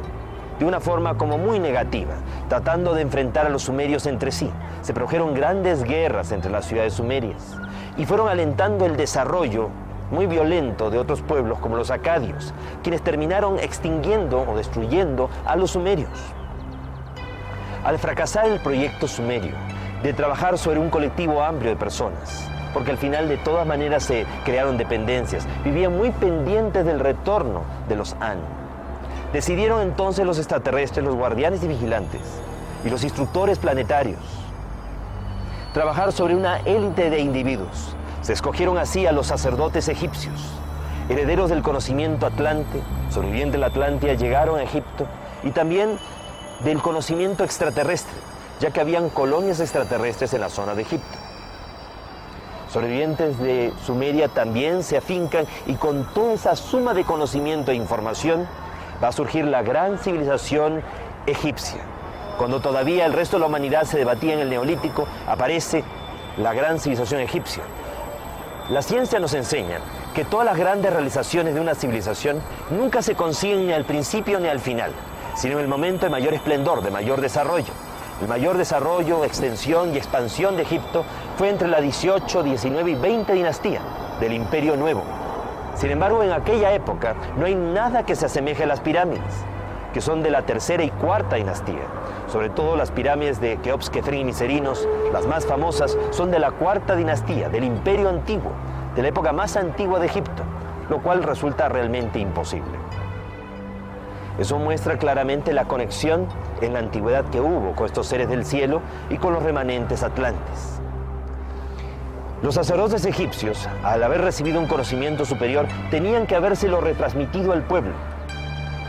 de una forma como muy negativa, tratando de enfrentar a los sumerios entre sí. Se produjeron grandes guerras entre las ciudades sumerias y fueron alentando el desarrollo muy violento de otros pueblos como los acadios, quienes terminaron extinguiendo o destruyendo a los sumerios. Al fracasar el proyecto sumerio de trabajar sobre un colectivo amplio de personas, porque al final de todas maneras se crearon dependencias, vivían muy pendientes del retorno de los An. Decidieron entonces los extraterrestres, los guardianes y vigilantes y los instructores planetarios trabajar sobre una élite de individuos. Se escogieron así a los sacerdotes egipcios, herederos del conocimiento atlante, sobrevivientes de la Atlántida, llegaron a Egipto, y también del conocimiento extraterrestre, ya que habían colonias extraterrestres en la zona de Egipto. Sobrevivientes de Sumeria también se afincan, y con toda esa suma de conocimiento e información va a surgir la gran civilización egipcia. Cuando todavía el resto de la humanidad se debatía en el Neolítico, aparece la gran civilización egipcia. La ciencia nos enseña que todas las grandes realizaciones de una civilización nunca se consiguen ni al principio ni al final, sino en el momento de mayor esplendor, de mayor desarrollo. El mayor desarrollo, extensión y expansión de Egipto fue entre la 18, 19 y 20 dinastía del Imperio Nuevo. Sin embargo, en aquella época no hay nada que se asemeje a las pirámides, que son de la tercera y cuarta dinastía. sobre todo las pirámides de Keops, Kefren y Miserinos, las más famosas, son de la cuarta dinastía, del Imperio Antiguo, de la época más antigua de Egipto, lo cual resulta realmente imposible. Eso muestra claramente la conexión en la antigüedad que hubo con estos seres del cielo y con los remanentes atlantes. Los sacerdotes egipcios, al haber recibido un conocimiento superior, tenían que habérselo retransmitido al pueblo,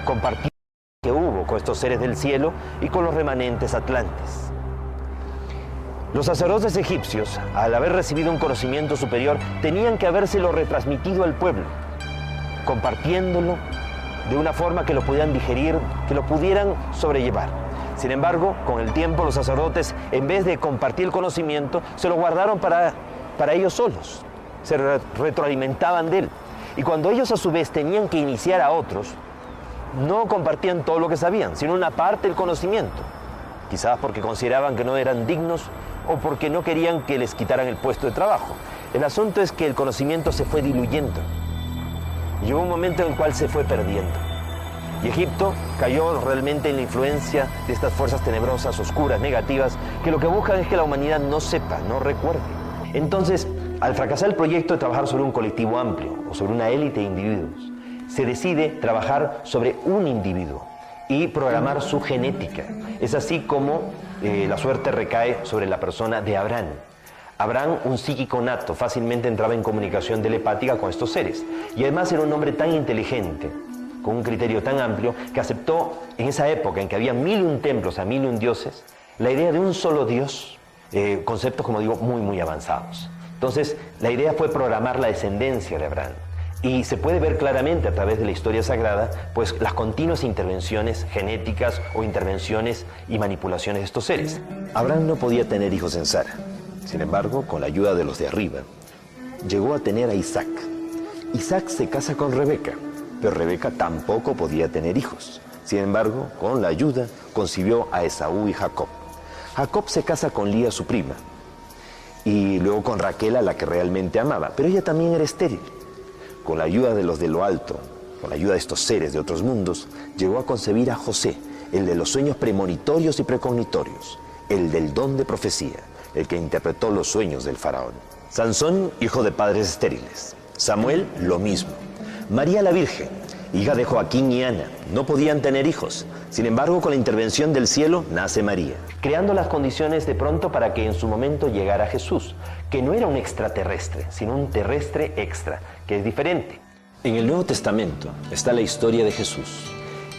compartir que hubo con estos seres del cielo y con los remanentes atlantes. Los sacerdotes egipcios, al haber recibido un conocimiento superior, tenían que habérselo retransmitido al pueblo, compartiéndolo de una forma que lo pudieran digerir, que lo pudieran sobrellevar. Sin embargo, con el tiempo los sacerdotes, en vez de compartir el conocimiento, se lo guardaron para ellos solos, se retroalimentaban de él. Y cuando ellos a su vez tenían que iniciar a otros, no compartían todo lo que sabían, sino una parte del conocimiento. Quizás porque consideraban que no eran dignos o porque no querían que les quitaran el puesto de trabajo. El asunto es que el conocimiento se fue diluyendo. Llegó un momento en el cual se fue perdiendo. Y Egipto cayó realmente en la influencia de estas fuerzas tenebrosas, oscuras, negativas, que lo que buscan es que la humanidad no sepa, no recuerde. Entonces, al fracasar el proyecto de trabajar sobre un colectivo amplio o sobre una élite de individuos, se decide trabajar sobre un individuo y programar su genética. Es así como la suerte recae sobre la persona de Abraham. Abraham, un psíquico nato, fácilmente entraba en comunicación telepática con estos seres. Y además era un hombre tan inteligente, con un criterio tan amplio, que aceptó en esa época en que había 1001 templos a 1001 dioses, la idea de un solo Dios, conceptos, como digo, muy, muy avanzados. Entonces, la idea fue programar la descendencia de Abraham. Y se puede ver claramente a través de la historia sagrada, pues las continuas intervenciones genéticas o intervenciones y manipulaciones de estos seres. Abraham no podía tener hijos en Sara. Sin embargo, con la ayuda de los de arriba, llegó a tener a Isaac. Isaac se casa con Rebeca, pero Rebeca tampoco podía tener hijos. Sin embargo, con la ayuda, concibió a Esaú y Jacob. Jacob se casa con Lía, su prima, y luego con Raquel, a la que realmente amaba, pero ella también era estéril. Con la ayuda de los de lo alto, con la ayuda de estos seres de otros mundos, llegó a concebir a José, el de los sueños premonitorios y precognitorios, el del don de profecía, el que interpretó los sueños del faraón. Sansón, hijo de padres estériles. Samuel, lo mismo. María la Virgen, hija de Joaquín y Ana, no podían tener hijos. Sin embargo, con la intervención del cielo, nace María, creando las condiciones de pronto para que en su momento llegara Jesús, que no era un extraterrestre, sino un terrestre extra, que es diferente. En el Nuevo Testamento está la historia de Jesús.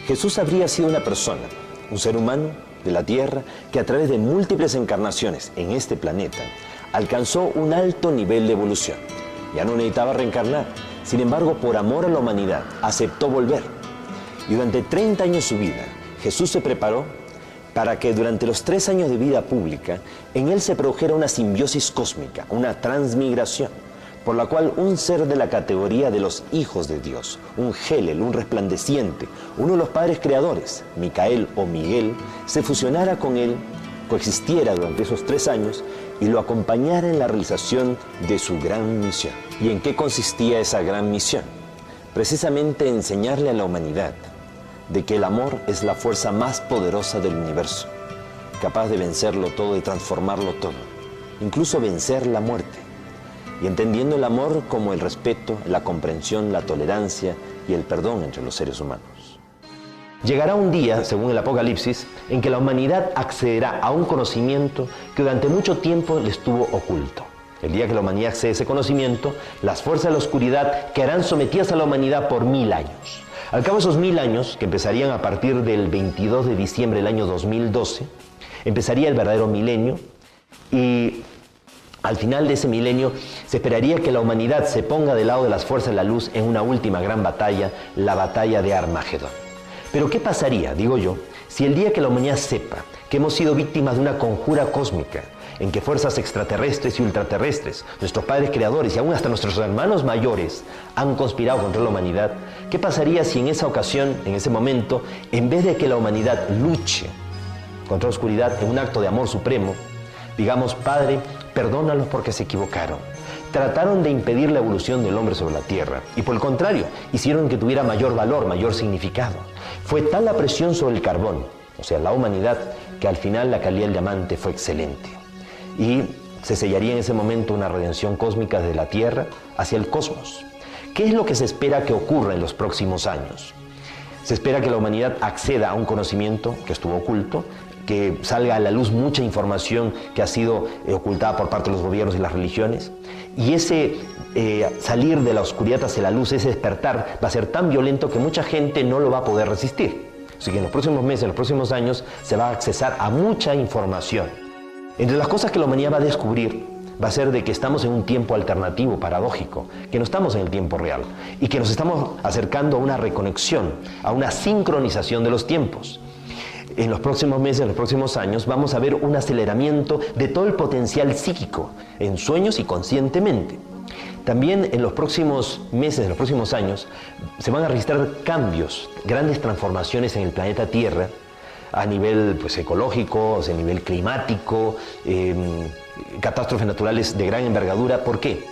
Jesús habría sido una persona, un ser humano de la Tierra, que a través de múltiples encarnaciones en este planeta, alcanzó un alto nivel de evolución. Ya no necesitaba reencarnar. Sin embargo, por amor a la humanidad, aceptó volver. Y durante 30 años de su vida, Jesús se preparó para que durante los 3 años de vida pública, en él se produjera una simbiosis cósmica, una transmigración, por la cual un ser de la categoría de los hijos de Dios, un Helel, un resplandeciente, uno de los padres creadores, Micael o Miguel, se fusionara con él, coexistiera durante esos 3 años y lo acompañara en la realización de su gran misión. ¿Y en qué consistía esa gran misión? Precisamente enseñarle a la humanidad de que el amor es la fuerza más poderosa del universo, capaz de vencerlo todo, de transformarlo todo, incluso vencer la muerte, y entendiendo el amor como el respeto, la comprensión, la tolerancia y el perdón entre los seres humanos. Llegará un día, según el Apocalipsis, en que la humanidad accederá a un conocimiento que durante mucho tiempo le estuvo oculto. El día que la humanidad accede a ese conocimiento, las fuerzas de la oscuridad quedarán sometidas a la humanidad por 1000 años. Al cabo de esos 1000 años, que empezarían a partir del 22 de diciembre del año 2012, empezaría el verdadero milenio, y al final de ese milenio se esperaría que la humanidad se ponga del lado de las fuerzas de la luz en una última gran batalla, la batalla de Armagedón. Pero ¿qué pasaría, digo yo, si el día que la humanidad sepa que hemos sido víctimas de una conjura cósmica, en que fuerzas extraterrestres y ultraterrestres, nuestros padres creadores y aún hasta nuestros hermanos mayores han conspirado contra la humanidad? ¿Qué pasaría si en esa ocasión, en ese momento, en vez de que la humanidad luche contra la oscuridad en un acto de amor supremo, digamos: Padre, perdónalos porque se equivocaron, trataron de impedir la evolución del hombre sobre la tierra y por el contrario, hicieron que tuviera mayor valor, mayor significado? Fue tal la presión sobre el carbón o sea, la humanidad, que al final la calidad del diamante fue excelente. Y se sellaría en ese momento una redención cósmica de la Tierra hacia el cosmos. ¿Qué es lo que se espera que ocurra en los próximos años? Se espera que la humanidad acceda a un conocimiento que estuvo oculto, que salga a la luz mucha información que ha sido ocultada por parte de los gobiernos y las religiones, y ese salir de la oscuridad hacia la luz, ese despertar, va a ser tan violento que mucha gente no lo va a poder resistir. Así que en los próximos meses, en los próximos años, se va a accesar a mucha información. Entre las cosas que la humanidad va a descubrir, va a ser de que estamos en un tiempo alternativo, paradójico, que no estamos en el tiempo real y que nos estamos acercando a una reconexión, a una sincronización de los tiempos. En los próximos meses, en los próximos años, vamos a ver un aceleramiento de todo el potencial psíquico, en sueños y conscientemente. También en los próximos meses, en los próximos años, se van a registrar cambios, grandes transformaciones en el planeta Tierra, a nivel ecológico, a nivel climático, catástrofes naturales de gran envergadura. ¿Por qué?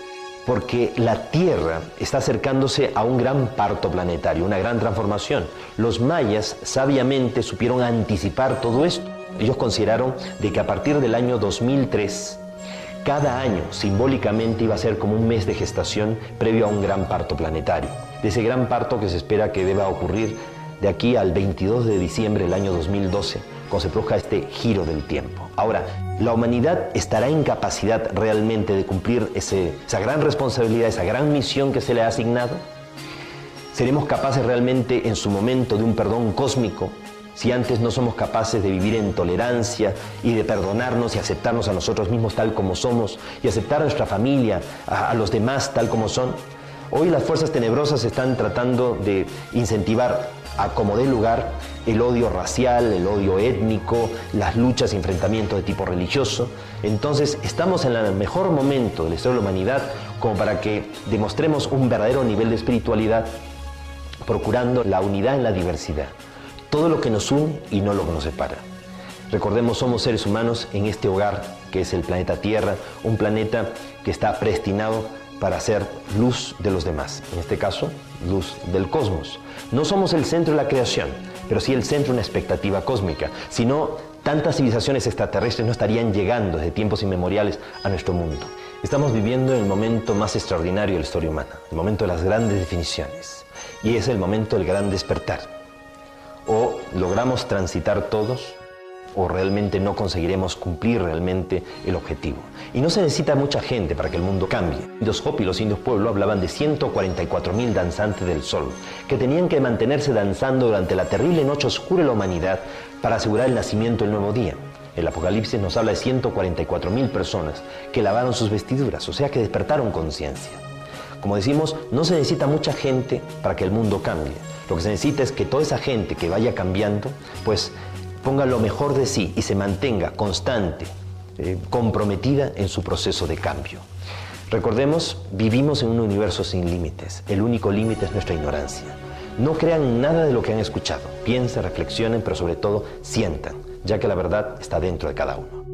Porque la Tierra está acercándose a un gran parto planetario, una gran transformación. Los mayas sabiamente supieron anticipar todo esto. Ellos consideraron de que a partir del año 2003, cada año simbólicamente iba a ser como un mes de gestación previo a un gran parto planetario. De ese gran parto que se espera que deba ocurrir de aquí al 22 de diciembre del año 2012, cuando se produzca este giro del tiempo. Ahora, ¿la humanidad estará en capacidad realmente de cumplir esa gran responsabilidad, esa gran misión que se le ha asignado? ¿Seremos capaces realmente en su momento de un perdón cósmico si antes no somos capaces de vivir en tolerancia y de perdonarnos y aceptarnos a nosotros mismos tal como somos y aceptar a nuestra familia, a los demás tal como son? Hoy las fuerzas tenebrosas están tratando de incentivar a como dé lugar el odio racial, el odio étnico, las luchas y enfrentamientos de tipo religioso. Entonces estamos en el mejor momento de la historia de la humanidad como para que demostremos un verdadero nivel de espiritualidad, procurando la unidad en la diversidad, todo lo que nos une y no lo que nos separa. Recordemos, somos seres humanos en este hogar que es el planeta Tierra, un planeta que está predestinado para ser luz de los demás, en este caso, luz del cosmos. No somos el centro de la creación, pero sí el centro de una expectativa cósmica. Si no, tantas civilizaciones extraterrestres no estarían llegando desde tiempos inmemoriales a nuestro mundo. Estamos viviendo el momento más extraordinario de la historia humana, el momento de las grandes definiciones, y es el momento del gran despertar. O logramos transitar todos, o realmente no conseguiremos cumplir realmente el objetivo. Y no se necesita mucha gente para que el mundo cambie. Los Hopi, los indios pueblo, hablaban de 144.000 danzantes del sol, que tenían que mantenerse danzando durante la terrible noche oscura de la humanidad para asegurar el nacimiento del nuevo día. El Apocalipsis nos habla de 144.000 personas que lavaron sus vestiduras, o sea que despertaron conciencia. Como decimos, no se necesita mucha gente para que el mundo cambie. Lo que se necesita es que toda esa gente que vaya cambiando, pues ponga lo mejor de sí y se mantenga constante, comprometida en su proceso de cambio. Recordemos, vivimos en un universo sin límites. El único límite es nuestra ignorancia. No crean nada de lo que han escuchado. Piensen, reflexionen, pero sobre todo sientan, ya que la verdad está dentro de cada uno.